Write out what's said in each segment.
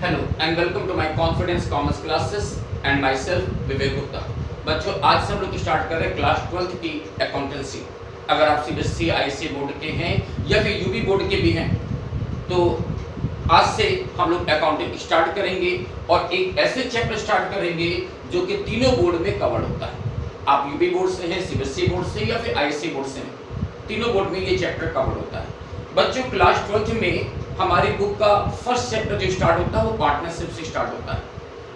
Hello and welcome to my confidence commerce classes and myself Vivek Gupta. बच्चों, आज से हम लोग स्टार्ट कर रहे हैं क्लास 12th की अकाउंटेंसी। अगर आप सीबीएसई आईसीएसई बोर्ड के हैं या फिर यूपी बोर्ड के भी हैं तो आज से हम लोग अकाउंटिंग स्टार्ट करेंगे और एक ऐसे चैप्टर स्टार्ट करेंगे जो कि तीनों बोर्ड में कवर होता है। आप यूपी बोर्ड से हैं, सीबीएसई बोर्ड से या फिर आईसीएसई बोर्ड से हैं, तीनों बोर्ड में ये चैप्टर कवर होता है। बच्चों, क्लास 12th में हमारी बुक का फर्स्ट चैप्टर जो स्टार्ट होता है वो पार्टनरशिप से स्टार्ट होता है।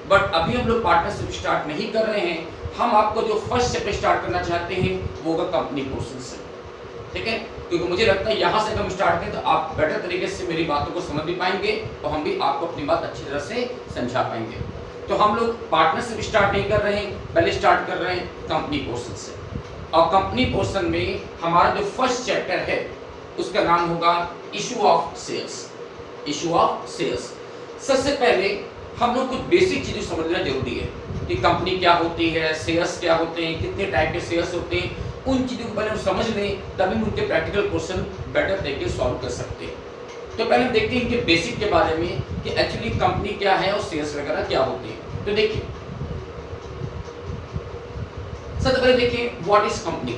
बट अभी हम लोग पार्टनरशिप स्टार्ट नहीं कर रहे हैं। हम आपको जो फर्स्ट चैप्टर स्टार्ट करना चाहते हैं वो होगा कंपनी पोर्शन से, ठीक है? क्योंकि मुझे लगता है यहाँ से हम स्टार्ट करें तो आप बेटर तरीके से मेरी बातों को समझ भी पाएंगे और हम भी आपको अपनी बात अच्छी तरह से समझा पाएंगे। तो हम लोग पार्टनरशिप स्टार्ट नहीं कर रहे हैं, पहले स्टार्ट कर रहे हैं कंपनी पोर्शन से। और कंपनी पोर्शन में हमारा जो फर्स्ट चैप्टर है उसका नाम होगा issue of shares. Issue of shares. सबसे पहले हम लोग कुछ बेसिक चीजें समझना जरूरी है कि कंपनी क्या होती है, शेयर्स क्या होते हैं, कितने टाइप के शेयर्स होते हैं। उन चीजों को पहले हम समझ लें, तभी हम उनके प्रैक्टिकल क्वेश्चन बेटर तरीके से सॉल्व कर सकते हैं। तो पहले हम देखते हैं इनके बेसिक के बारे में कि एक्चुअली कंपनी क्या है और शेयर्स वगैरह क्या होते हैं। तो देखिए, सबसे पहले देखिए व्हाट इज कंपनी।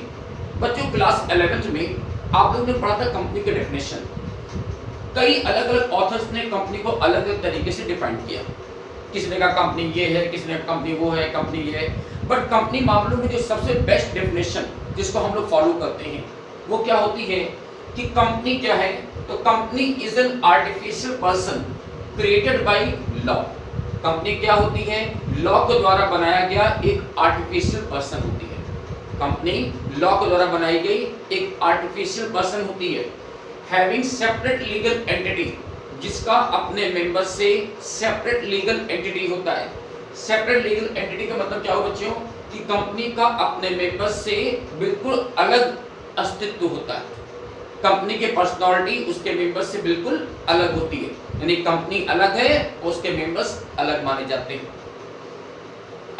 बच्चों, क्लास 11th में आप लोगों ने पढ़ा था कंपनी के डेफिनेशन। कई अलग अलग ऑथर्स ने कंपनी को अलग अलग तरीके से डिफाइन किया। किसी ने कहा कंपनी ये है, किसी ने कंपनी वो है, कंपनी ये है। बट कंपनी मामलों में जो सबसे बेस्ट डेफिनेशन जिसको हम लोग फॉलो करते हैं वो क्या होती है कि कंपनी क्या है? तो company is an artificial person created by law. Company क्या होती है? लॉ के द्वारा बनाया गया एक आर्टिफिशियल पर्सन होती है। कंपनी लॉ के द्वारा बनाई गई एक आर्टिफिशियल पर्सन होती है। हैविंग सेपरेट लीगल एंटिटी, जिसका अपने मेंबर से सेपरेट लीगल एंटिटी होता है। सेपरेट लीगल एंटिटी का मतलब क्या हो बच्चों कि कंपनी का अपने मेंबर से बिल्कुल अलग अस्तित्व होता है। कंपनी के पर्सनालिटी उसके मेंबर से बिल्कुल अलग होती है, यानी कंपनी अलग है, उसके मेंबर्स अलग माने जाते हैं।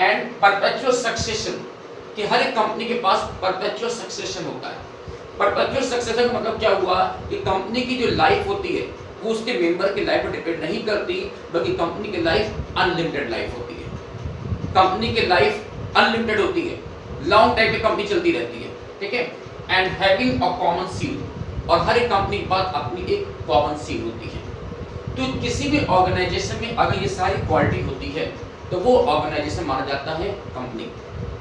एंड परपेचुअल सक्सेशन, कि हर एक कंपनी के पास परपेचुअल सक्सेशन होता है। परपेचुअल सक्सेशन का मतलब क्या हुआ कि कंपनी की जो लाइफ होती है वो उसके मेंबर की लाइफ पर डिपेंड नहीं करती, बल्कि कंपनी की लाइफ अनलिमिटेड लाइफ होती है। कंपनी की लाइफ अनलिमिटेड होती है, लॉन्ग टाइम पे कंपनी चलती रहती है, ठीक है? And having a common seal, और हर एक कंपनी के पास अपनी एक कॉमन सील होती है। तो किसी भी ऑर्गेनाइजेशन में अगर ये सारी क्वालिटी होती है तो वो ऑर्गेनाइजेशन माना जाता है कंपनी।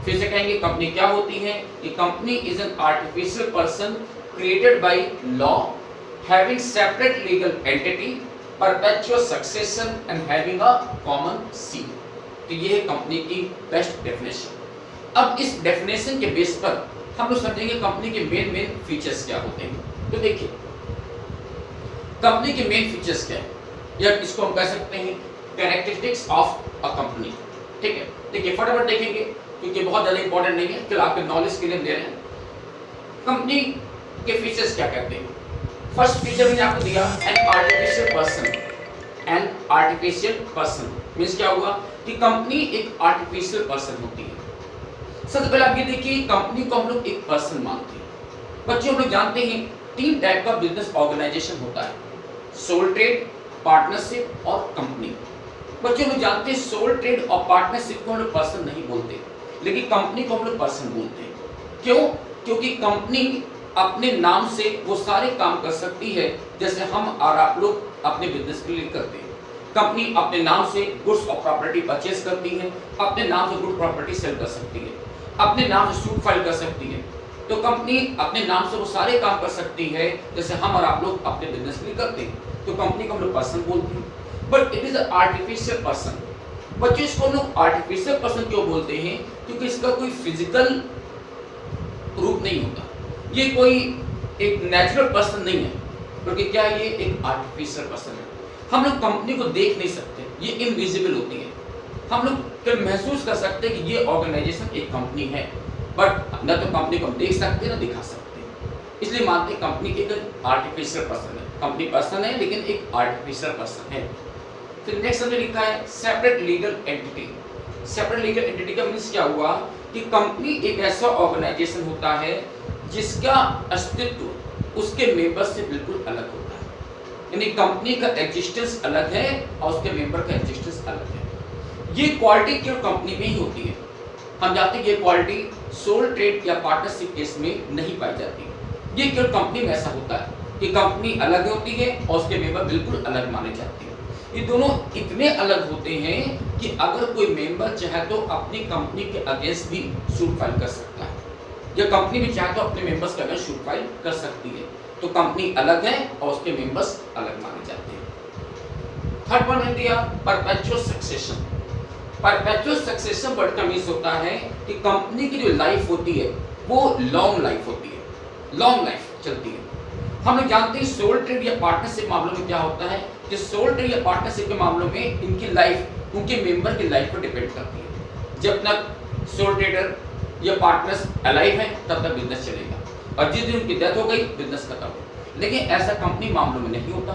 फिर से कहेंगे कंपनी क्या होती है? कि company is an artificial person created by law, having separate legal entity, perpetual succession and having a common seal. तो ये है कंपनी की बेस्ट डेफिनेशन। अब इस डेफिनेशन के बेस पर हम लोग समझेंगे कंपनी के मेन फीचर्स क्या होते हैं। तो देखिए, कंपनी के मेन फीचर्स क्या है, या इसको हम कह सकते हैं कैरेक्टरिस्टिक्स ऑफ अ कंपनी, ठीक है? देखिए फटाफट देखेंगे क्योंकि बहुत ज्यादा इंपॉर्टेंट नहीं है, फिर आपके नॉलेज के लिए दे रहे हैं। कंपनी के फीचर्स क्या कहते हैं? फर्स्ट फीचर मैंने आपको दिया, an artificial person. An artificial person means क्या हुआ कि कंपनी एक आर्टिफिशियल पर्सन होती है। सबसे पहले आप ये देखिए, कंपनी को हम लोग एक पर्सन मानते हैं। बच्चों, हम लोग जानते हैं 3 टाइप का बिजनेस ऑर्गेनाइजेशन होता है, सोल ट्रेड, पार्टनरशिप और कंपनी। बच्चों, हम लोग जानते हैं सोल ट्रेड और पार्टनरशिप को हम लोग पर्सन नहीं बोलते, लेकिन कंपनी को हम लोग पर्सन बोलते हैं। क्यों? क्योंकि कंपनी अपने नाम से वो सारे काम कर सकती है जैसे हम और आप लोग अपने बिजनेस के लिए करते हैं। कंपनी अपने नाम से गुड्स और प्रॉपर्टी परचेज करती है, अपने नाम से गुड प्रॉपर्टी सेल कर सकती है, अपने नाम से सूट फाइल कर सकती है। तो कंपनी अपने नाम से वो सारे काम कर सकती है जैसे हम और आप लोग अपने बिजनेस के लिए करते हैं। तो कंपनी को हम लोग पर्सन बोलते हैं। But it is a artificial person. बच्चों, इसको हम लोग आर्टिफिशियल पर्सन क्यों बोलते हैं? क्योंकि इसका कोई फिजिकल रूप नहीं होता, ये कोई एक नेचुरल पर्सन नहीं है, बल्कि क्या ये एक आर्टिफिशियल पर्सन है। हम लोग कंपनी को देख नहीं सकते, ये इनविजिबल होती है। हम लोग केवल महसूस कर सकते हैं कि ये ऑर्गेनाइजेशन एक कंपनी है, बट न तो कंपनी को हम देख सकते हैं न दिखा सकते हैं। इसलिए मानते हैं कंपनी एक आर्टिफिशियल पर्सन है। कंपनी पर्सन है लेकिन एक आर्टिफिशियल पर्सन है। फिर नेक्स्ट हमने लिखा है separate legal entity. Separate legal entity का मीन्स क्या हुआ कि कंपनी एक ऐसा ऑर्गेनाइजेशन होता है जिसका अस्तित्व उसके मेंबर से बिल्कुल अलग होता है। यानी कंपनी का एग्जिस्टेंस अलग है और उसके मेंबर का एग्जिस्टेंस अलग है। ये क्वालिटी केवल कंपनी में ही होती है। हम जानते हैं ये क्वालिटी सोल ट्रेड या पार्टनरशिप केस में नहीं पाई जाती। ये केवल कंपनी में ऐसा होता है कि कंपनी अलग होती है और उसके मेंबर बिल्कुल अलग माने जाते हैं। ये दोनों इतने अलग होते हैं कि अगर कोई मेंबर चाहे तो अपनी कंपनी के अगेंस्ट भी सूट फाइल कर सकता है, या कंपनी भी चाहे तो अपने मेंबर्स के अगेंस्ट सूट फाइल कर सकती है। तो कंपनी अलग है और उसके मेंबर्स अलग माने जाते हैं। थर्ड वन है दिया perpetual succession. Perpetual succession word का मीन्स होता है कि कंपनी की जो लाइफ होती है वो लॉन्ग लाइफ होती है, लॉन्ग लाइफ चलती है। हम लोग जानते हैं सोल ट्रेड या पार्टनरशिप मामलों में क्या होता है कि सोल ट्रेड या पार्टनरशिप के मामलों में इनकी लाइफ उनके मेंबर की लाइफ पर डिपेंड करती है। जब तक सोल ट्रेडर या पार्टनर्स अलाइव हैं तब तक बिजनेस चलेगा, और जिस दिन उनकी डेथ हो गई बिजनेस खत्म। लेकिन ऐसा कंपनी मामलों में नहीं होता।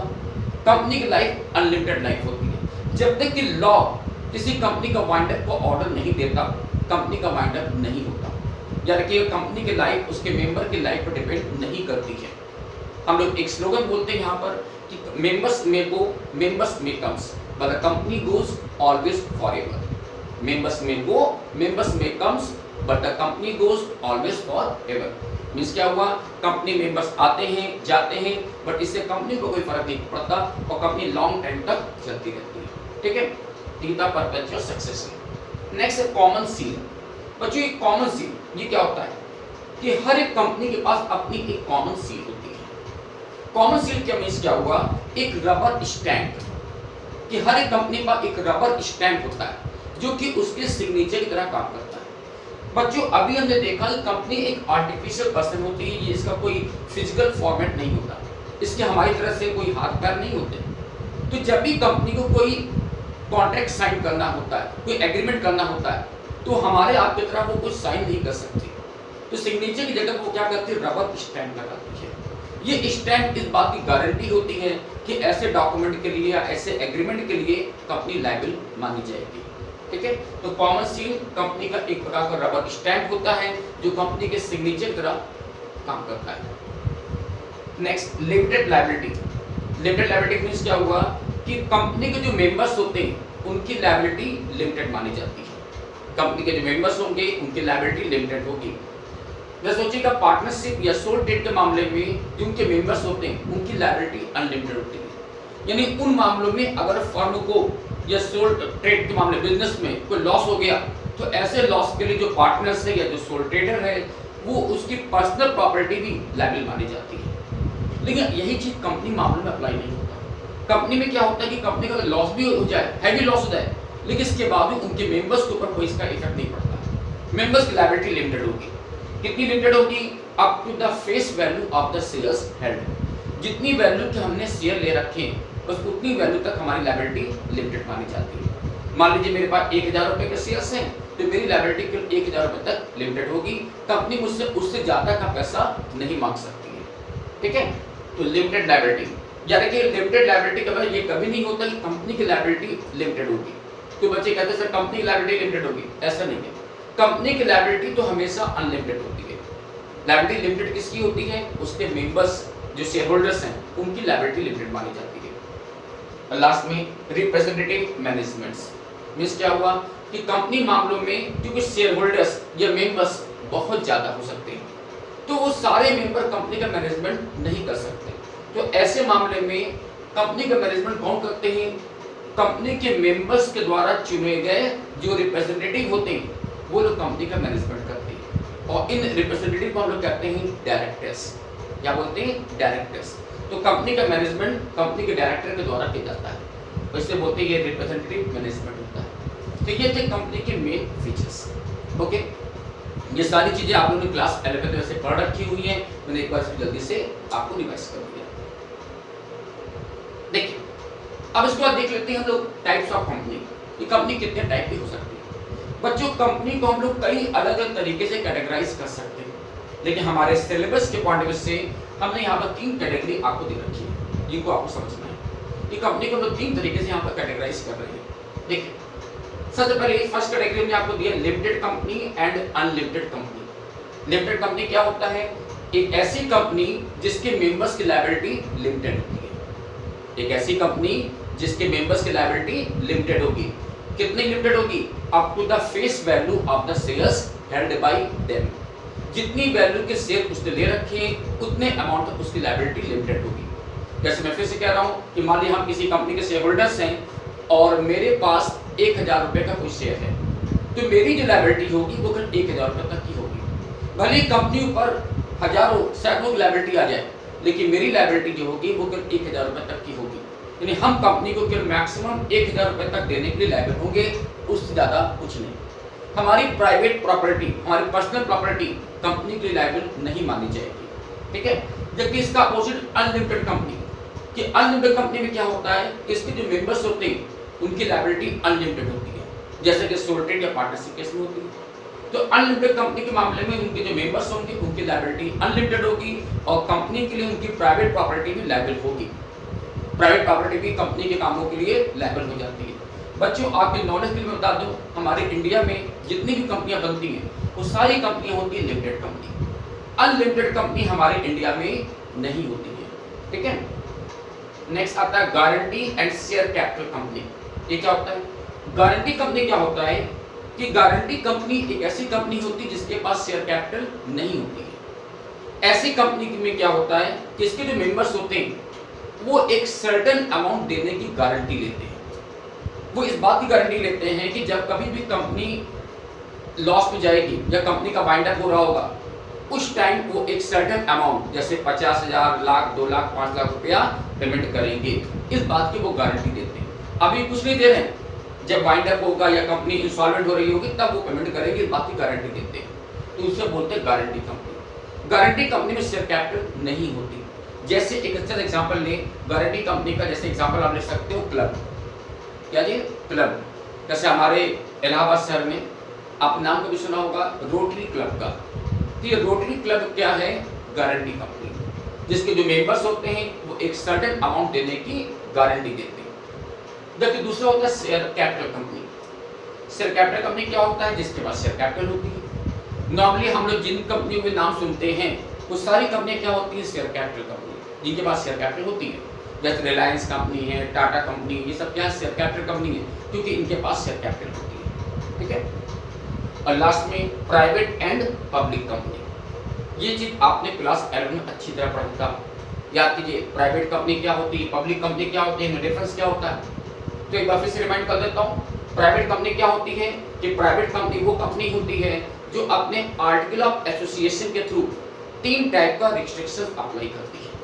कंपनी की लाइफ अनलिमिटेड लाइफ होती है। जब तक कि लॉ किसी कंपनी का वाइंड अप को ऑर्डर नहीं देता, कंपनी का वाइंड अप नहीं होता। यानी कि कंपनी की लाइफ उसके मेंबर की लाइफ पर डिपेंड नहीं करती है। हम लोग एक स्लोगन बोलते हैं यहाँ पर कि members may go, members may comes, but the company goes always forever. Members may go, members may comes, but the company goes always forever. Means क्या हुआ, कंपनी मेंबर्स आते हैं जाते हैं, बट इससे कंपनी को कोई फर्क नहीं पड़ता और कंपनी लॉन्ग टाइम तक चलती रहती है। ठीक है, तीसरा परपेचुअल सक्सेशन। नेक्स्ट है कॉमन सील। बच्चों ये कॉमन सील ये क्या होता है कि हर एक कंपनी के पास अपनी एक कॉमन सील होती है। कॉमन सील क्या मीन्स क्या हुआ, एक रबर स्टैंप, कि हर एक कंपनी का एक रबर स्टैंप होता है जो कि उसके सिग्नेचर की तरह काम करता है। बच्चों अभी हमने देखा कंपनी एक आर्टिफिशियल पर्सन होती है, ये इसका कोई फिजिकल फॉर्मेट नहीं होता, इसके हमारी तरह से कोई हाथ पैर नहीं होते। तो जब भी कंपनी को कोई कॉन्ट्रैक्ट साइन करना होता है, कोई एग्रीमेंट करना होता है, तो हमारे आप की तरह वो कुछ साइन नहीं कर सकती। तो सिग्नेचर की जगह वो क्या करती है, रबर स्टैंप लगाती है। ये स्टैंप इस बात की गारंटी होती है कि ऐसे डॉक्यूमेंट के लिए या ऐसे एग्रीमेंट के लिए कंपनी लायबल मानी जाएगी। ठीक है, तो कॉमन सील कंपनी का एक प्रकार का रबर स्टैंप होता है जो कंपनी के सिग्नेचर की तरह काम करता है। Next limited liability. Limited liability means क्या हुआ कि कंपनी के जो मेंबर्स होते हैं उनकी लायबिलिटी लिमिटेड मानी जाती है। कंपनी के जो मेंबर्स होंगे उनकी लायबिलिटी लिमिटेड होगी। जैसे सोचिएगा पार्टनरशिप या सोल ट्रेड के मामले में जो उनके मेंबर्स होते हैं उनकी लायबिलिटी अनलिमिटेड होती है। यानी उन मामलों में अगर फर्म को या सोल ट्रेड के मामले बिजनेस में कोई लॉस हो गया तो ऐसे लॉस के लिए जो पार्टनर्स है या जो सोल ट्रेडर है वो उसकी पर्सनल प्रॉपर्टी भी लायबल मानी जाती है। लेकिन यही चीज कंपनी मामले में अप्लाई नहीं होता। कंपनी में क्या होता है कि कंपनी का लॉस भी हो जाए, हैवी लॉस हो जाए, लेकिन इसके बाद भी उनके मेंबर्स के ऊपर कोई इसका इफेक्ट नहीं पड़ता। मेंबर्स की लायबिलिटी लिमिटेड होगी। कितनी लिमिटेड होगी, up to the face value of the shares held. जितनी वैल्यू के हमने शेयर ले रखे हैं बस उतनी वैल्यू तक हमारी लायबिलिटी लिमिटेड मानी जाती है। मान लीजिए मेरे पास 1000 रुपए के शेयर्स हैं तो मेरी लायबिलिटी केवल 1000 रुपए तक लिमिटेड होगी। कंपनी मुझसे उससे ज्यादा का पैसा नहीं मांग सकती है। ठीक है, तो लिमिटेड लायबिलिटी, यानी कि लिमिटेड लायबिलिटी का मतलब ये कभी नहीं होता कि कंपनी की लायबिलिटी लिमिटेड होगी। तो बच्चे कहते हैं सर कंपनी की लायबिलिटी लिमिटेड होगी, ऐसा नहीं है। कंपनी की लायबिलिटी तो हमेशा अनलिमिटेड होती है। लायबिलिटी लिमिटेड किसकी होती है, उसके मेंबर्स जो शेयर होल्डर्स हैं उनकी लायबिलिटी लिमिटेड मानी जाती है। और लास्ट में रिप्रेजेंटेटिव मैनेजमेंट्स मींस क्या हुआ कि कंपनी मामलों में क्योंकि शेयर होल्डर्स या मेंबर्स बहुत ज्यादा हो सकते हैं तो वो सारे मेंबर कंपनी का मैनेजमेंट नहीं कर सकते। तो ऐसे मामले में कंपनी का मैनेजमेंट कौन करते हैं, कंपनी के मेंबर्स के द्वारा चुने गए जो रिप्रेजेंटेटिव होते हैं वो लोग कंपनी का मैनेजमेंट करते हैं। और इन रिप्रेजेंटेटिव को हम लोग कहते हैं डायरेक्टर्स। क्या बोलते हैं, डायरेक्टर्स। तो कंपनी का मैनेजमेंट कंपनी के डायरेक्टर के द्वारा किया जाता है, तो इसलिए बोलते हैं ये रिप्रेजेंटेटिव मैनेजमेंट होता है। तो ये थे कंपनी के मेन फीचर्स। ओके, ये सारी चीजें आप लोगों ने क्लास 11 में से पढ़ रखी हुई हैं, मैंने एक बार जल्दी से आपको रिवाइज कर दिया। देखिए अब इसके बाद देख लेते हैं हम लोग टाइप्स ऑफ कंपनी। ये कंपनी कितने टाइप की हो सकती है। बच्चों कंपनी को हम लोग कई अलग अलग तरीके से कैटेगराइज कर सकते हैं, लेकिन हमारे सिलेबस के पॉइंट ऑफ व्यू से हमने यहाँ पर 3 कैटेगरी आपको दे रखी है, जिनको आपको समझना है। ये कंपनी को हम लोग 3 तरीके से यहाँ पर कैटेगराइज कर रहे हैं। देखिए सबसे पहले फर्स्ट कैटेगरी में आपको दिया limited company and unlimited company. Limited company क्या होता है, एक ऐसी कंपनी जिसके मेंबर्स की लायबिलिटी लिमिटेड होती है। एक ऐसी कंपनी जिसके मेंबर्स की लायबिलिटी लिमिटेड होगी। कितनी लिमिटेड होगी? Up to the face value of the shares held by them. जितनी वैल्यू के शेयर उसने ले रखे हैं उतने अमाउंट तक उसकी लायबिलिटी लिमिटेड होगी। जैसे मैं फिर से कह रहा हूँ कि मान लीजिए हम किसी कंपनी के शेयर होल्डर्स हैं और मेरे पास 1000 रुपये का कोई शेयर है, तो मेरी जो लायबिलिटी होगी वो करीब 1000 रुपये तक की होगी। भले ही कंपनी ऊपर हजारों सैकड़ों की लायबिलिटी आ जाए, लेकिन मेरी लायबिलिटी जो होगी वो करीब 1000 रुपये तक की होगी। यानी हम कंपनी को केवल मैक्सिमम 1000 रुपये तक देने के लिए लायबल होंगे, उससे ज़्यादा कुछ नहीं। हमारी प्राइवेट प्रॉपर्टी, हमारी पर्सनल प्रॉपर्टी कंपनी के लिए लायबल नहीं मानी जाएगी, ठीक है। जबकि इसका अपोजिट अनलिमिटेड कंपनी, कि अनलिमिटेड कंपनी में क्या होता है, इसके जो मेंबर्स होते हैं उनकी लायबिलिटी अनलिमिटेड होती है, जैसे कि सोल ट्रेड या पार्टनरशिप केस में होती है। तो अनलिमिटेड कंपनी के मामले में उनके जो मेंबर्स होंगे उनकी लायबिलिटी अनलिमिटेड होगी और कंपनी के लिए उनकी प्राइवेट प्रॉपर्टी में लायबल होगी। प्राइवेट प्रॉपर्टी भी कंपनी के कामों के लिए लायबल हो जाती है। बच्चों आपके नॉलेज के लिए मैं बता दूं, हमारे इंडिया में जितनी भी कंपनियां बनती हैं वो सारी कंपनियां होती है लिमिटेड कंपनी। अनलिमिटेड कंपनी हमारे इंडिया में नहीं होती है, ठीक है। नेक्स्ट आता है guarantee and share capital company. ये क्या होता है? गारंटी कंपनी क्या होता है कि गारंटी कंपनी एक ऐसी कंपनी होती है जिसके पास शेयर कैपिटल नहीं होती है। ऐसी कंपनी में क्या होता है कि इसके जो मेंबर्स होते हैं वो एक सर्टेन अमाउंट देने की गारंटी लेते हैं। वो इस बात की गारंटी लेते हैं कि जब कभी भी कंपनी लॉस में जाएगी या कंपनी का वाइंड अप हो रहा होगा, उस टाइम वो एक सर्टेन अमाउंट जैसे 50,000, लाख, 2 लाख, 5 लाख रुपया पेमेंट करेंगे। इस बात की वो गारंटी देते हैं। अभी कुछ नहीं दे रहे हैं, जब वाइंड अप होगा या कंपनी इंसॉल्वेंट हो रही होगी तब वो पेमेंट करेंगे, इस बात की गारंटी देते हैं। तो उसे बोलते हैं गारंटी कंपनी। गारंटी कंपनी में शेयर कैपिटल नहीं होती। जैसे एक अच्छा एग्जांपल ले, गारंटी कंपनी का जैसे एग्जांपल आप ले सकते हो क्लब। क्या जी? क्लब। जैसे हमारे इलाहाबाद शहर में आप नाम कभी सुना होगा रोटरी क्लब का। तो ये रोटरी क्लब क्या है? गारंटी कंपनी, जिसके जो मेंबर्स होते हैं वो एक सर्टेन अमाउंट देने की गारंटी देते हैं। जबकि दूसरा होता है share capital company. Share capital company क्या होता है? जिसके पास शेयर कैपिटल होती है। नॉर्मली हम लोग जिन कंपनियों के नाम सुनते हैं वो सारी कंपनियां क्या होती है? शेयर कैपिटल कंपनी, जिनके पास शेयर कैपिटल होती है। जैसे रिलायंस कंपनी है, टाटा कंपनी, ये सब क्या शेयर कैपिटल कंपनी है, क्योंकि इनके पास शेयर कैपिटल होती है, ठीक है। और लास्ट में प्राइवेट एंड पब्लिक कंपनी। ये चीज आपने क्लास 11 में अच्छी तरह पढ़ा था, याद कीजिए। प्राइवेट कंपनी क्या होती है, पब्लिक कंपनी क्या होती है, इनमें डिफरेंस क्या होता है। तो एक बार फिर से रिमाइंड कर देता हूँ। प्राइवेट कंपनी क्या होती है कि प्राइवेट कंपनी वो कंपनी होती है जो अपने आर्टिकल ऑफ एसोसिएशन के थ्रू 3 टाइप का रिस्ट्रिक्शन अप्लाई करती है।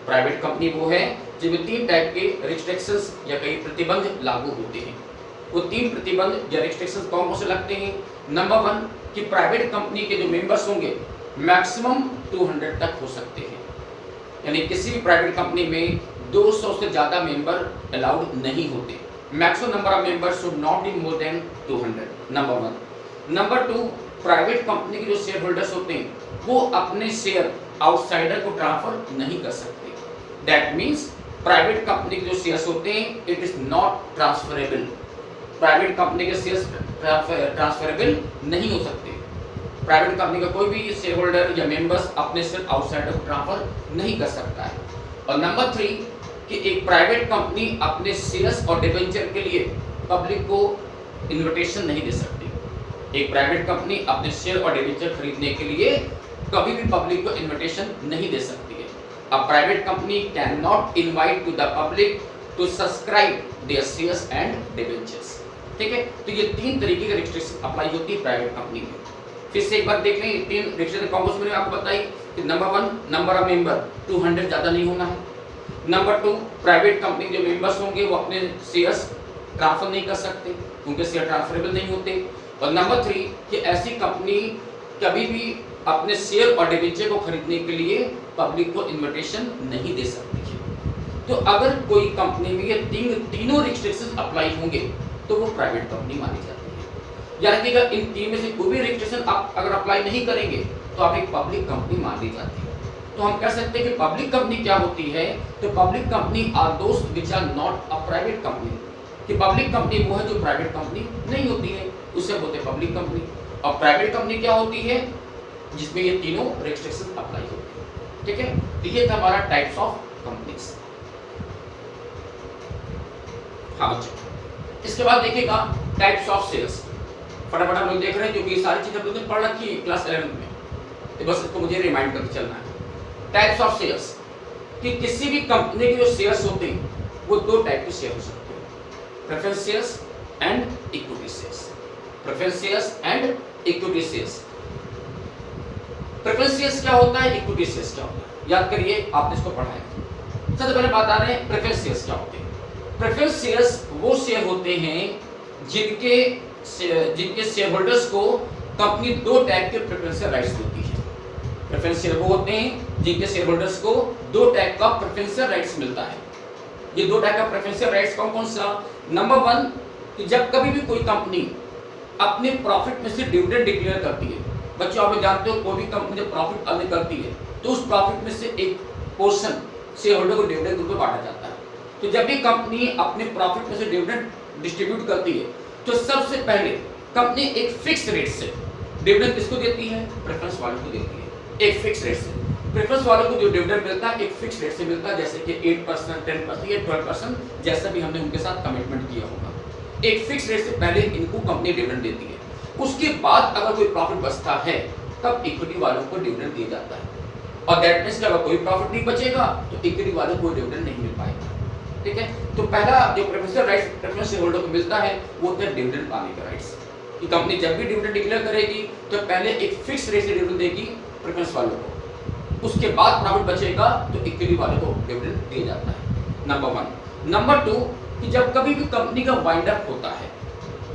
प्राइवेट कंपनी वो है जिनमें 3 टाइप के रिस्ट्रिक्शंस या कई प्रतिबंध लागू होते हैं। वो 3 प्रतिबंध या रिस्ट्रिक्शंस कौन से लगते हैं? नंबर 1 कि प्राइवेट कंपनी के जो मेंबर्स होंगे मैक्सिमम 200 तक हो सकते हैं, यानी किसी भी प्राइवेट कंपनी में 200 से ज़्यादा मेंबर अलाउड नहीं होते। Maximum number of members should not be more than 200, number 1। Number 2, private company के जो शेयर होल्डर्स होते हैं वो अपने शेयर आउटसाइडर को ट्रांसफर नहीं कर सकते। दैट मीन्स प्राइवेट कंपनी के जो शेयर्स होते हैं it is not transferable. Private company के शेयर्स ट्रांसफरेबल नहीं हो सकते। प्राइवेट कंपनी का कोई भी शेयर होल्डर या मेंबर्स अपने शेयर आउटसाइडर को ट्रांसफर नहीं कर सकता है। और नंबर 3 कि एक प्राइवेट कंपनी अपने शेयर्स और डिबेंचर के लिए पब्लिक को इन्विटेशन नहीं दे सकती। एक प्राइवेट कंपनी अपने शेयर और डिबेंचर खरीदने के लिए कभी भी पब्लिक को इन्विटेशन नहीं दे सकती है। A private company can not invite to the public to subscribe their shares and debentures, ठीक है। तो ये 3 तरीके के रिस्ट्रिक्शन अप्लाई होती है प्राइवेट कंपनी में। फिर से एक बार देख लें, 3 रिस्ट्रिक्शन कौन से मैंने आपको बताई कि नंबर 1 नंबर ऑफ मेंबर 200 ज़्यादा नहीं होना है। नंबर 2 प्राइवेट कंपनी के जो मेंबर्स होंगे वो अपने शेयर्स ट्रांसफर नहीं कर सकते, उनके शेयर ट्रांसफरेबल नहीं होते। और नंबर 3 कि ऐसी कंपनी कभी भी अपने शेयर और डिबेंचर को खरीदने के लिए पब्लिक को इन्विटेशन नहीं दे सकती है। तो अगर कोई कंपनी में ये तीनों रिस्ट्रिक्शंस अप्लाई होंगे तो वो प्राइवेट कंपनी मानी जाती है। यानी कि अगर इन 3 में से कोई भी रिस्ट्रिक्शन आप अगर अप्लाई नहीं करेंगे तो आप एक पब्लिक कंपनी मान ली जाती है। तो हम कह सकते हैं कि पब्लिक कंपनी क्या होती है? तो public company are those which are not a private company. कि पब्लिक कंपनी वो है जो प्राइवेट कंपनी नहीं होती है, उसे बोलते हैं पब्लिक कंपनी। और प्राइवेट कंपनी क्या होती है? जिसमें ये तीनों रिस्ट्रिक्शन अप्लाई होते हैं, ठीक है। तो ये था हमारा टाइप्स ऑफ कंपनीज। हाँ बच्चों, इसके बाद देखिएगा टाइप्स ऑफ शेयर्स। फटाफट हम लोग देख रहे हैं क्योंकि ये सारी चीजें हम लोगों ने पढ़ रखी है क्लास 11 में, तो बस इसको मुझे रिमाइंड करके चलना है। टाइप्स ऑफ शेयर्स, कि किसी भी कंपनी के जो शेयर्स होते हैं वो दो टाइप के शेयर हो सकते हैं, preference shares and equity shares. Preference shares and equity shares. Preference shares क्या होता है, इक्विटी शेयर्स क्या होता है, याद करिए आपने इसको पढ़ा है। सबसे पहले बात आ रहे हैं प्रेफरेंस शेयर्स क्या होते हैं। प्रेफरेंस शेयर्स वो शेयर होते हैं जिनके शेयर होल्डर्स को कंपनी दो टाइप के प्रेफरेंशियल राइट्स देती है। प्रेफरेंस शेयर वो होते हैं जिनके शेयर होल्डर्स को दो टाइप का प्रेफरेंशियल राइट्स मिलता है। ये दो टाइप का प्रेफरेंशियल राइट्स कौन कौन सा। नंबर 1 कि जब कभी भी कोई कंपनी अपने प्रॉफिट में से डिविडेंड डिक्लेयर करती है, बच्चों आप जानते हो कोई भी कंपनी जब प्रॉफिट अर्न करती है तो उस प्रॉफिट में से एक पोर्शन शेयर होल्डर को डिविडेंड रूप में बांटा जाता है। तो जब भी कंपनी अपने प्रॉफिट में से डिविडेंड डिस्ट्रीब्यूट करती है तो सबसे पहले कंपनी एक फिक्स रेट से डिविडेंड किसको देती है, प्रेफरेंस वालों को देती है। एक फिक्स रेट से प्रेफरेंस वालों को जो डिविडेंड मिलता है एक फिक्स रेट से मिलता है, जैसे कि 8%, 10% या 12%, जैसा भी हमने उनके साथ कमिटमेंट किया होगा। एक फिक्स रेट से पहले इनको कंपनी डिविडेंड देती है। उसके बाद अगर कोई प्रॉफिट बचता है तब इक्विटी वालों को डिविडेंड दिया जाता है, और दैट मींस कि अगर कोई प्रॉफिट नहीं बचेगा तो इक्विटी वालों को डिविडेंड नहीं मिल पाएगा। ठीक है, तो पहला जो preferential rights preference share holder को मिलता है वो होता है डिविडेंड पाने का राइट्स। कि कंपनी जब भी डिविडेंड डिक्लेयर करेगी तो पहले एक फिक्स रेट से डिविडेंड देगी प्रेफरेंस वालों को, उसके बाद प्रॉफिट बचेगा तो इक्विटी वालों को डिविडेंड दिया जाता है। नंबर 1। नंबर 2 कि जब कभी भी कंपनी का वाइंड अप होता है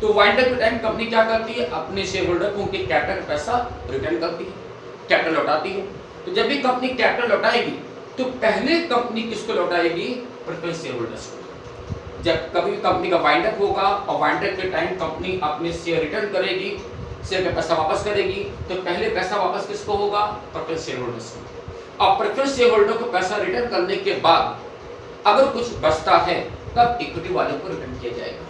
तो वाइंड अप के टाइम कंपनी क्या करती है, अपने शेयर होल्डर को उनके कैपिटल का पैसा रिटर्न करती है, कैपिटल लौटाती है। तो जब भी कंपनी कैपिटल लौटाएगी तो पहले कंपनी किसको लौटाएगी, प्रेफरेंस शेयर होल्डर्स को। जब कभी भी कंपनी का वाइंड अप होगा और वाइंड अप के टाइम कंपनी अपने शेयर रिटर्न करेगी, शेयर का पैसा वापस करेगी, तो पहले पैसा वापस किसको होगा, प्रेफरेंस शेयर होल्डर्स को। और प्रेफरेंस शेयर होल्डर को पैसा रिटर्न करने के बाद अगर कुछ बचता है तब इक्विटी वालों को रिटर्न किया जाएगा।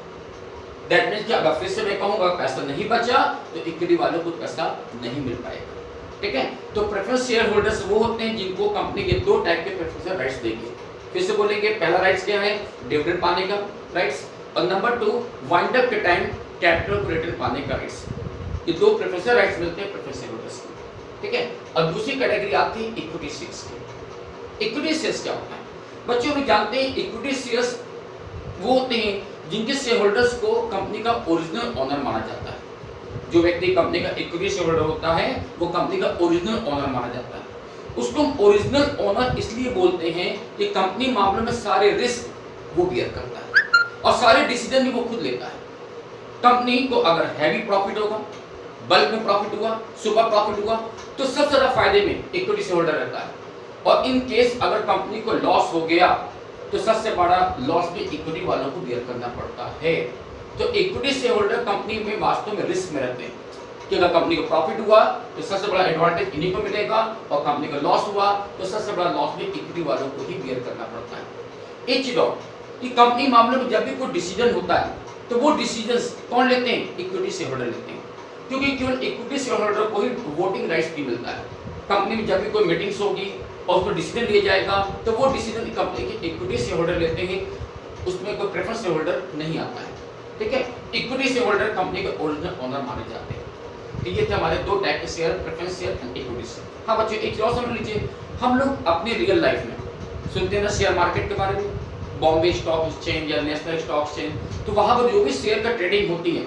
दैट मींस कि अगर फिर से मैं कहूंगा पैसा नहीं बचा तो इक्विटी वालों को पैसा नहीं मिल पाएगा। ठीक है, तो प्रेफरेंस शेयर होल्डर्स वो होते हैं जिनको कंपनी के दो टाइप के प्रेफरेंशियल राइट्स देगी। फिर से बोलेंगे, पहला राइट्स क्या है, डिविडेंड पाने का राइट्स, और नंबर 2 वाइंड अप के टाइम कैपिटल को रिटर्न पाने का राइट्स। ये दो प्रेफरेंशियल राइट्स मिलते हैं प्रेफरेंस शेयर होल्डर्स को। ठीक है, और दूसरी कैटेगरी आती है इक्विटी शेयर्स की। इक्विटी शेयर्स क्या होता है, बच्चों भी जानते हैं इक्विटी शेयर्स वो होते हैं जिनके शेयर होल्डर्स को कंपनी का ओरिजिनल ओनर माना जाता है। जो व्यक्ति कंपनी का इक्विटी शेयर होल्डर होता है वो कंपनी का ओरिजिनल ओनर माना जाता है। उसको हम ओरिजिनल ओनर इसलिए बोलते हैं कि कंपनी मामलों में सारे रिस्क वो बियर करता है और सारे डिसीजन भी वो खुद लेता है। कंपनी को अगर हैवी प्रॉफिट होगा, बल्क में प्रॉफिट हुआ, सुपर प्रॉफिट हुआ, तो सबसे ज्यादा फायदे में इक्विटी शेयर होल्डर रहता है। और इन केस अगर कंपनी को लॉस हो गया तो सबसे बड़ा लॉस भी इक्विटी वालों को बियर करना पड़ता है। तो इक्विटी शेयर होल्डर कंपनी में वास्तव में रिस्क में रहते हैं कि अगर कंपनी को प्रॉफिट हुआ तो सबसे बड़ा एडवांटेज इन्हीं को मिलेगा, और कंपनी का लॉस हुआ तो सबसे बड़ा लॉस भी इक्विटी वालों को ही बियर करना पड़ता है। एक चीज और कि कंपनी मामले में जब भी कोई डिसीजन होता है तो वो डिसीजन कौन लेते हैं, इक्विटी शेयर होल्डर लेते हैं, क्योंकि केवल इक्विटी शेयर होल्डर को ही वोटिंग राइट्स भी मिलता है। कंपनी में जब भी कोई मीटिंग्स होगी और उसमें डिसीजन लिया जाएगा तो वो डिसीजन कंपनी के इक्विटी शेयर होल्डर लेते हैं, उसमें कोई प्रेफरेंस शेयर होल्डर नहीं आता है। ठीक है, इक्विटी शेयर होल्डर कंपनी के ओरिजिनल ओनर माने जाते हैं। तो ये थे हमारे दो टाइप के share, preference share and equity share. हाँ बच्चों, एक और समझ लीजिए, हम लोग अपने रियल लाइफ में सुनते हैं ना शेयर मार्केट के बारे में, बॉम्बे स्टॉक एक्सचेंज या नेशनल स्टॉक एक्सचेंज, तो वहां पर जो भी शेयर का ट्रेडिंग होती है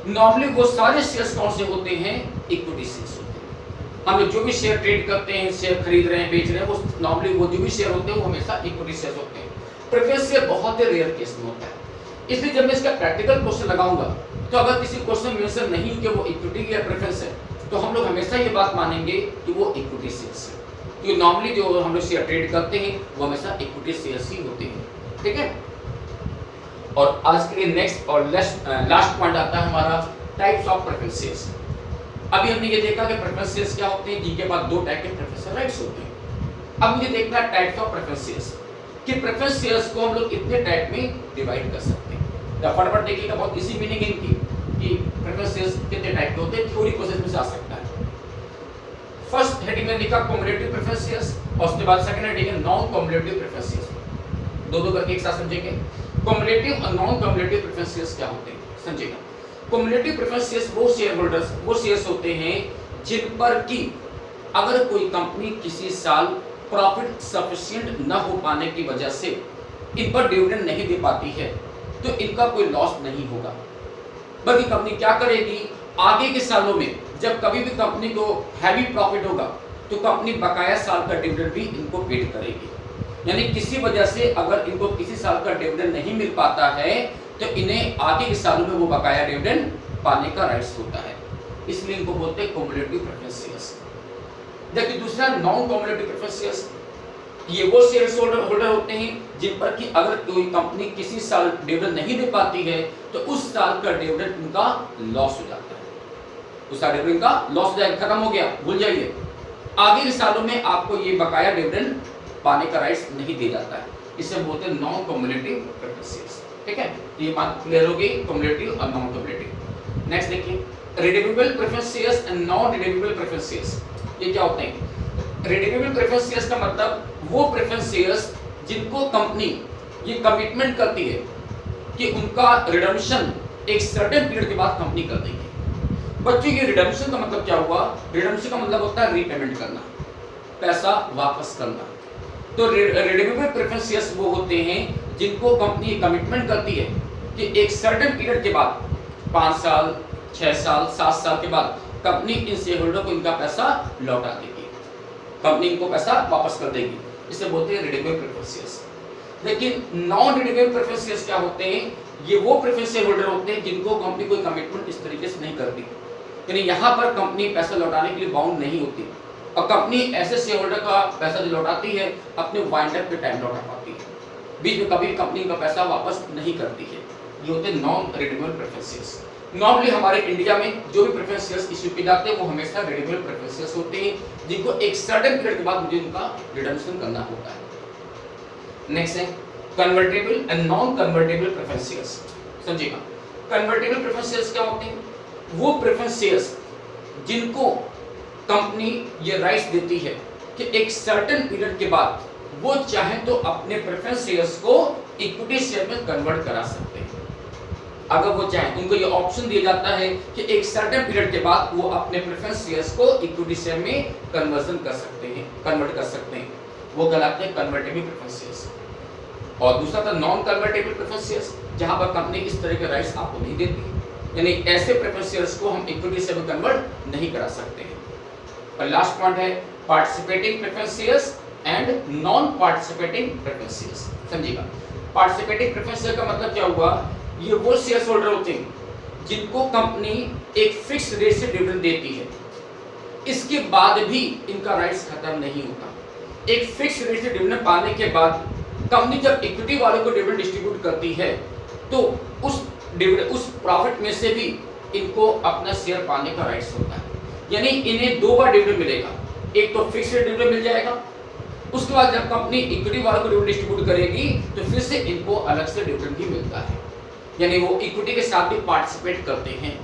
नॉर्मली वो सारे शेयर्स कौन से होते हैं, इक्विटी शेयर्स होते हैं। हम लोग जो भी शेयर ट्रेड करते हैं, शेयर खरीद रहे हैं, बेच रहे हैं, वो नॉर्मली वो जो भी शेयर होते हैं वो हमेशा इक्विटी शेयर्स होते हैं। प्रेफरेंस शेयर बहुत ही रेयर केस में होता है। इसलिए जब मैं इसका प्रैक्टिकल क्वेश्चन लगाऊंगा तो अगर किसी क्वेश्चन में मेंशन नहीं कि वो इक्विटी या प्रेफरेंस है तो हम लोग हमेशा ये बात मानेंगे कि वो इक्विटी शेयर्स है, क्योंकि नॉर्मली जो हम लोग शेयर ट्रेड करते हैं वो हमेशा इक्विटी शेयर्स ही होते हैं। ठीक है, और आज के लिए नेक्स्ट और लास्ट पॉइंट आता है हमारा टाइप्स ऑफ प्रेफरेंस शेयर्स। अभी हमने ये देखा कि प्रेफरेंस शेयर्स क्या होते हैं, जिनके पास दो टाइप के प्रेफरेंशियल राइट्स होते हैं। अब मुझे देखना है टाइप्स ऑफ प्रेफरेंस शेयर्स कि प्रेफरेंस शेयर्स को हम लोग कितने टाइप में डिवाइड कर सकते हैं। फटाफट देखिएगा, बहुत इजी मीनिंग है इनकी कि प्रेफरेंस शेयर्स कितने टाइप के होते हैं, थ्योरी प्रोसेस में से आ सकता है। फर्स्ट हेडिंग में लिखा कम्युलेटिव प्रेफरेंस शेयर्स और उसके बाद सेकंड हेडिंग है नॉन कम्युलेटिव प्रेफरेंस शेयर्स। दो दो करके एक साथ समझेंगे। कम्युलेटिव और नॉन कम्युलेटिव प्रेफरेंस शेयर्स क्या होते हैं समझिएगा। कम्युलेटिव प्रेफरेंस शेयर्स वो शेयर होल्डर्स वो शेयर्स होते हैं जिन पर कि अगर कोई कंपनी किसी साल प्रॉफिट सफिशिएंट न हो पाने की वजह से इन पर डिविडेंड नहीं दे पाती है तो इनका कोई लॉस नहीं होगा, बल्कि कंपनी क्या करेगी, आगे के सालों में जब कभी भी कंपनी को हैवी प्रॉफिट होगा तो कंपनी बकाया साल का डिविडेंड भी इनको पेड करेगी। यानी किसी वजह से अगर इनको किसी साल का डिविडेंड नहीं मिल पाता है तो इन्हें आगे के सालों में वो बकाया डिविडेंड पाने का राइट्स होता है, इसलिए इनको बोलते हैं कम्युलेटिव प्रेफरेंस शेयर्स। देखिए दूसरा नॉन कम्युलेटिव प्रेफरेंस शेयर्स, ये वो शेयर होल्डर होते हैं जिन पर कि अगर कोई कंपनी किसी साल डिविडेंड नहीं दे पाती है तो उस साल का डिविडेंड उनका लॉस हो जाता है, उस साल डिविडेंड का लॉस हो जाएगा, खत्म हो गया, भूल जाइए। आगे के सालों में आपको ये बकाया डिविडेंड पाने का राइट्स नहीं दिया जाता है, इसे बोलते हैं नॉन कम्युलेटिव प्रेफरेंस शेयर्स। ठीक है, ये बात क्लियर हो गई, कम्युलेटिव और नॉन कम्युलेटिव। नेक्स्ट देखिए redeemable preference shares and non redeemable preference shares, ये क्या होते हैं? रिडीमेबल प्रेफरेंस शेयर्स का मतलब वो प्रेफरेंस शेयर्स जिनको कंपनी ये कमिटमेंट करती है कि उनका रिडम्पशन एक सर्टेन पीरियड के बाद कंपनी कर देगी। बच्चों ये रिडम्पशन का मतलब क्या हुआ? रिडम्पशन का मतलब होता है रीपेमेंट करना, पैसा वापस करना। तो रिडीमेबल प्रेफरेंस शेयर्स वो होते हैं जिनको कंपनी कमिटमेंट करती है कि एक सर्टेन पीरियड के बाद 5 साल 6 साल 7 साल के बाद कंपनी इन शेयर होल्डर को इनका पैसा लौटा देगी, कंपनी इनको पैसा वापस कर देगी, इसे बोलते हैं रिडीमेबल प्रेफरेंस शेयर्स। लेकिन नॉन रिडीमेबल प्रेफरेंस शेयर्स क्या होते हैं? ये वो प्रेफरेंस शेयर होल्डर होते हैं जिनको कंपनी कोई कमिटमेंट इस तरीके से नहीं करती, यानी यहाँ पर कंपनी पैसा लौटाने के लिए बाउंड नहीं होती और कंपनी ऐसे शेयर होल्डर का पैसा जो लौटाती है अपने वाइंड अप के टाइम लौटा पाती है, बीच में कभी कंपनी का पैसा वापस नहीं करती है। ये होते हैं non redeemable preference shares. Normally हमारे इंडिया में जो भी प्रेफरेंस शेयर्स इश्यू किए जाते हैं वो हमेशा रिडीमेबल प्रेफरेंस शेयर्स होते हैं जिनको एक सर्टेन पीरियड के बाद मुझे उनका रिडम्पशन करना होता है। नेक्स्ट है convertible and non convertible preference shares. समझिएगा, कन्वर्टेबल प्रेफरेंस शेयर्स क्या होते हैं? वो प्रेफरेंस शेयर्स जिनको कंपनी ये राइट्स देती है कि एक सर्टेन पीरियड के बाद वो चाहे तो अपने प्रेफरेंस शेयर्स को इक्विटी शेयर में कन्वर्ट करा सकते हैं। अगर वो चाहे उनको ये ऑप्शन दिया जाता है कि एक सर्टेन पीरियड के बाद वो अपने प्रेफरेंस शेयर्स को इक्विटी शेयर में कन्वर्जन कर सकते हैं, कन्वर्ट कर सकते हैं, वो कहलाते हैं कन्वर्टेबल प्रेफरेंस शेयर्स। और दूसरा था नॉन कन्वर्टेबल प्रेफरेंस शेयर्स, जहां पर कंपनी इस तरह के राइट्स आपको नहीं देती, यानी ऐसे प्रेफरेंस शेयर्स को हम इक्विटी शेयर में कन्वर्ट नहीं करा सकते हैं। और लास्ट पॉइंट है participating preference shares and non participating preference shares. समझिएगा, पार्टिसिपेटिंग प्रेफरेंस शेयर का मतलब क्या हुआ? ये वो शेयर होल्डर होते हैं जिनको कंपनी एक फिक्स रेट से डिविडेंड देती है, इसके बाद भी इनका राइट्स खत्म नहीं होता। एक फिक्स रेट से डिविडेंड पाने के बाद कंपनी जब इक्विटी वालों को डिविडेंड डिस्ट्रीब्यूट करती है तो उस प्रॉफिट में से भी इनको अपना शेयर पाने का राइट्स होता है, यानी इन्हें 2 बार डिविडेंड मिलेगा। एक तो फिक्स रेट डिविडेंड मिल जाएगा, उसके बाद जब कंपनी इक्विटी वालों को डिविडेंड डिस्ट्रीब्यूट करेगी तो फिर से इनको अलग से डिविडेंड भी मिलता है, यानी वो इक्विटी के साथ भी पार्टिसिपेट करते हैं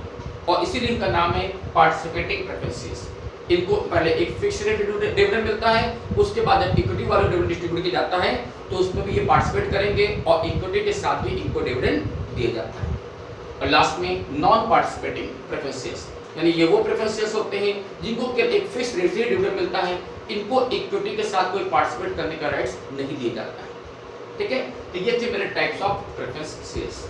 और इसीलिए इनका नाम है पार्टिसिपेटिंग प्रेफरेंस शेयर्स। इनको पहले एक फिक्स रेट डिविडेंड मिलता है, उसके बाद जब इक्विटी वालों डिविडेंड डिस्ट्रीब्यूट किया जाता है तो उसमें भी ये पार्टिसिपेट करेंगे और इक्विटी के साथ भी इनको डिविडेंड दिया जाता है। और लास्ट में नॉन पार्टिसिपेटिंग प्रेफरेंस शेयर्स, यानी ये वो प्रेफरेंस शेयर्स होते हैं जिनको केवल एक फिक्स रेट से डिविडेंड मिलता है, इनको इक्विटी के साथ कोई पार्टिसिपेट करने का राइट्स नहीं दिया जाता है। ठीक है, तो ये थे मेरे टाइप्स ऑफ प्रेफरेंस शेयर्स।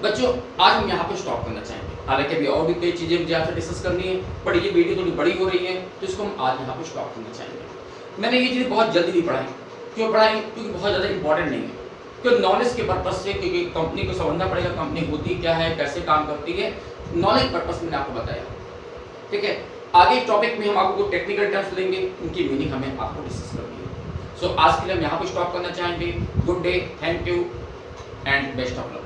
बच्चों आज हम यहाँ पे स्टॉप करना चाहेंगे, हालांकि अभी और भी कई चीजें मुझे आपसे डिस्कस करनी है, पर ये वीडियो थोड़ी बड़ी हो रही है तो इसको हम आज यहाँ पे स्टॉप करना चाहेंगे। मैंने ये चीज़ें बहुत जल्दी नहीं पढ़ाई, क्यों पढ़ाई? क्योंकि बहुत ज़्यादा इंपॉर्टेंट नहीं है, क्योंकि नॉलेज के पर्पज से, क्योंकि कंपनी को समझना पड़ेगा कंपनी होती क्या है, कैसे काम करती है, नॉलेज पर्पज मैंने आपको बताया। ठीक है, आगे टॉपिक में हम आपको टेक्निकल टर्म्स लेंगे, उनकी मीनिंग हमें आपको डिस्कस करनी है। सो आज के लिए हम यहाँ पे स्टॉप करना चाहेंगे। Good day, thank you and best of luck.